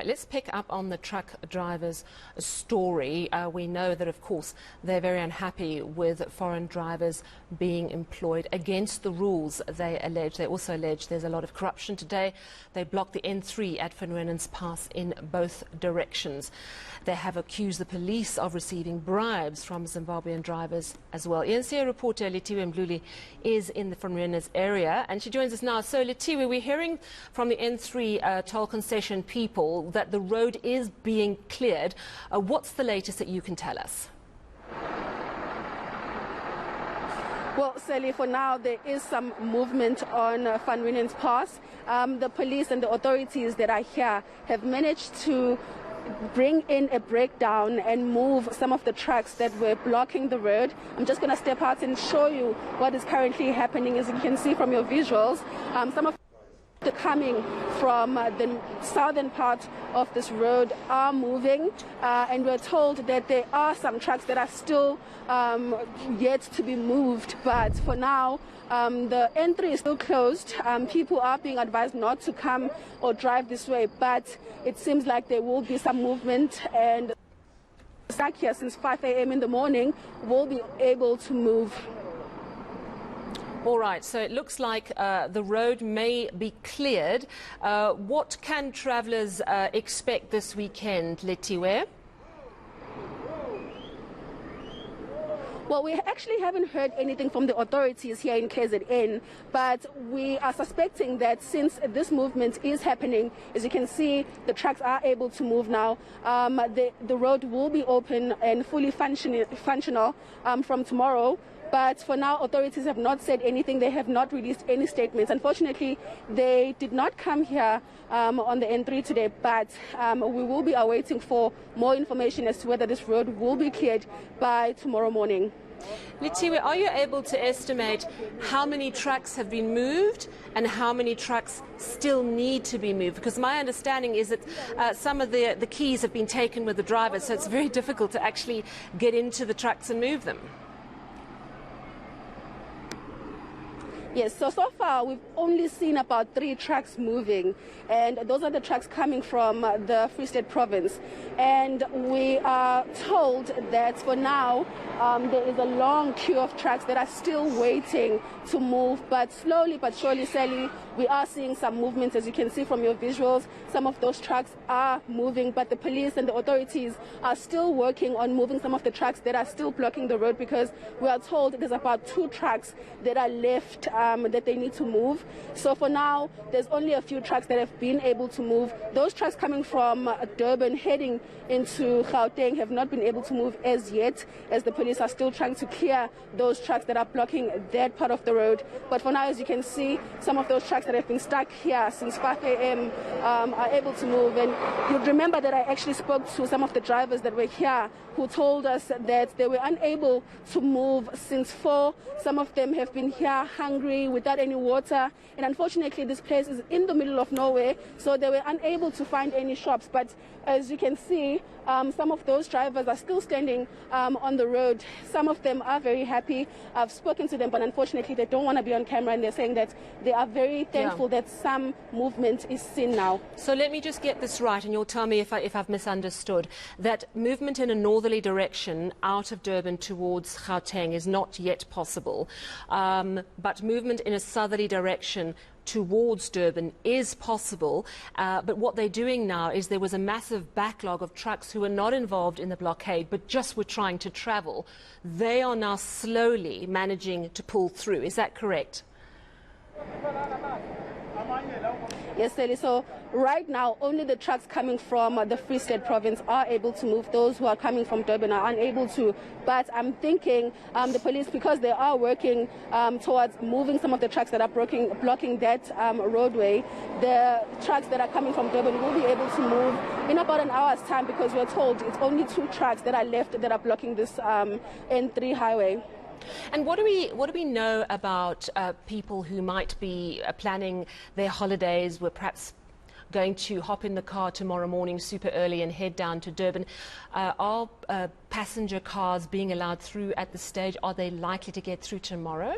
Let's pick up on the truck driver's story. We know that, of course, they're very unhappy with foreign drivers being employed against the rules, they allege. They also allege there's a lot of corruption today. They blocked the N3 at Van Riemen's Pass in both directions. They have accused the police of receiving bribes from Zimbabwean drivers as well. eNCA reporter Lethiwe Mdluli is in the Van Riemen's area, and she joins us now. So, Lethiwe, we're hearing from the N3 toll concession people that the road is being cleared. What's the latest that you can tell us? Well, Sally, for now, there is some movement on Van Riemen's Pass. The police and the authorities that are here have managed to bring in a breakdown and move some of the trucks that were blocking the road. I'm just going to step out and show you what is currently happening. As you can see from your visuals, some of the coming from the southern part of this road are moving, and we're told that there are some trucks that are still yet to be moved, but for now the N3 is still closed. People are being advised not to come or drive this way, but it seems like there will be some movement, and stuck here since 5 a.m. in the morning will be able to move. All right, so it looks like the road may be cleared. What can travellers expect this weekend, Lethiwe? Well, we actually haven't heard anything from the authorities here in KZN, but we are suspecting that since this movement is happening, as you can see, the trucks are able to move now. The road will be open and fully functional from tomorrow. But for now, authorities have not said anything. They have not released any statements. Unfortunately, they did not come here on the N3 today, but we will be awaiting for more information as to whether this road will be cleared by tomorrow morning. Lethiwe, are you able to estimate how many trucks have been moved and how many trucks still need to be moved? Because my understanding is that some of the keys have been taken with the drivers, so it's very difficult to actually get into the trucks and move them. Yes, so far we've only seen about 3 trucks moving, and those are the trucks coming from the Free State province. And we are told that for now there is a long queue of trucks that are still waiting to move, but slowly but surely, Sally, we are seeing some movements. As you can see from your visuals, some of those trucks are moving, but the police and the authorities are still working on moving some of the trucks that are still blocking the road, because we are told there's about 2 trucks that are left that they need to move. So for now, there's only a few trucks that have been able to move. Those trucks coming from Durban heading into Gauteng have not been able to move as yet, as the police are still trying to clear those trucks that are blocking that part of the road. But for now, as you can see, some of those trucks that have been stuck here since 5 a.m. Are able to move. And you'd remember that I actually spoke to some of the drivers that were here who told us that they were unable to move since 4. Some of them have been here hungry, without any water, and unfortunately this place is in the middle of nowhere, so they were unable to find any shops. But as you can see, some of those drivers are still standing on the road. Some of them are very happy. I've spoken to them, but unfortunately they don't want to be on camera, and they're saying that they are very thankful that some movement is seen now. So let me just get this right, and you'll tell me if I've misunderstood. That movement in a northerly direction out of Durban towards Gauteng is not yet possible, but movement in a southerly direction towards Durban is possible, but what they're doing now is there was a massive backlog of trucks who were not involved in the blockade but just were trying to travel. They are now slowly managing to pull through. Is that correct? Yes, Sally. So right now, only the trucks coming from the Free State province are able to move. Those who are coming from Durban are unable to. But I'm thinking the police, because they are working towards moving some of the trucks that are blocking that roadway, the trucks that are coming from Durban will be able to move in about an hour's time, because we're told it's only 2 trucks that are left that are blocking this N3 highway. And what do we know about people who might be planning their holidays, were perhaps going to hop in the car tomorrow morning super early and head down to Durban? Are passenger cars being allowed through at this stage? Are they likely to get through tomorrow?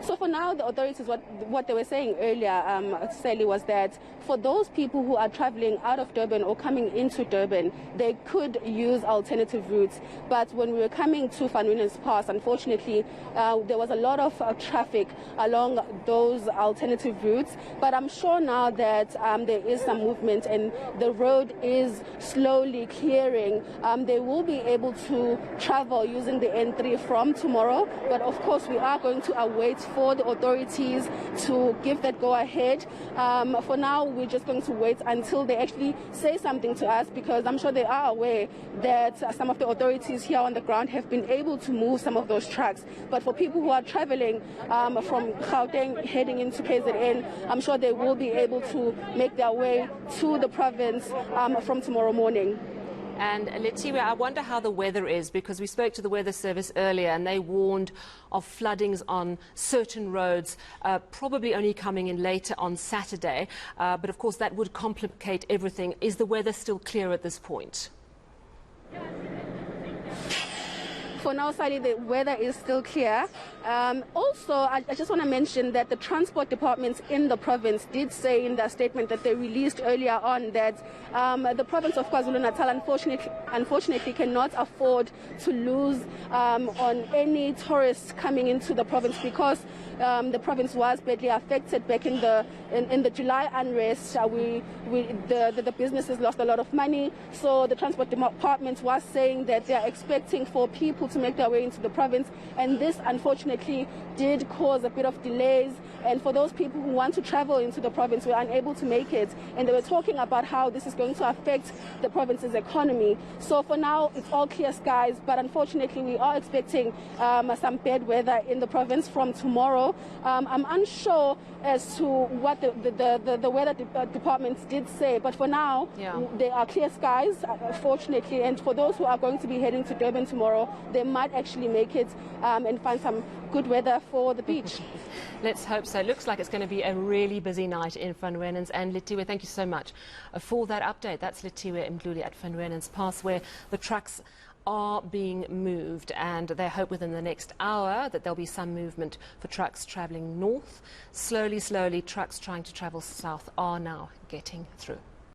So for now, the authorities, what they were saying earlier, Sally, was that for those people who are traveling out of Durban or coming into Durban, they could use alternative routes. But when we were coming to Van Riemen's Pass, unfortunately, there was a lot of traffic along those alternative routes. But I'm sure now that there is some movement and the road is slowly clearing. They will be able to travel using the N3 from tomorrow. But of course, we are going to await for the authorities to give that go ahead. For now, we're just going to wait until they actually say something to us, because I'm sure they are aware that some of the authorities here on the ground have been able to move some of those trucks. But for people who are traveling from Gauteng heading into KZN, I'm sure they will be able to make their way to the province from tomorrow morning. And Lethiwe, I wonder how the weather is, because we spoke to the weather service earlier and they warned of floodings on certain roads, probably only coming in later on Saturday. But of course that would complicate everything. Is the weather still clear at this point? For now, Sally, the weather is still clear. Also, I just want to mention that the transport departments in the province did say in their statement that they released earlier on that the province of KwaZulu-Natal unfortunately cannot afford to lose on any tourists coming into the province, because the province was badly affected back in the July unrest. The businesses lost a lot of money, so the transport department was saying that they are expecting for people to make their way into the province, and this unfortunately did cause a bit of delays. And for those people who want to travel into the province, were unable to make it, and they were talking about how this is going to affect the province's economy. So for now, it's all clear skies, but unfortunately we are expecting some bad weather in the province from tomorrow. I'm unsure as to what the weather departments did say, but for now, there are clear skies, fortunately, and for those who are going to be heading to Durban tomorrow, they might actually make it and find some good weather for the beach. Let's hope so. It looks like it's going to be a really busy night in Van Riemen's. And Lethiwe, thank you so much for that update. That's Lethiwe Mdluli at Van Riemen's Pass, where the trucks are being moved, and they hope within the next hour that there'll be some movement for trucks travelling north. Slowly, trucks trying to travel south are now getting through.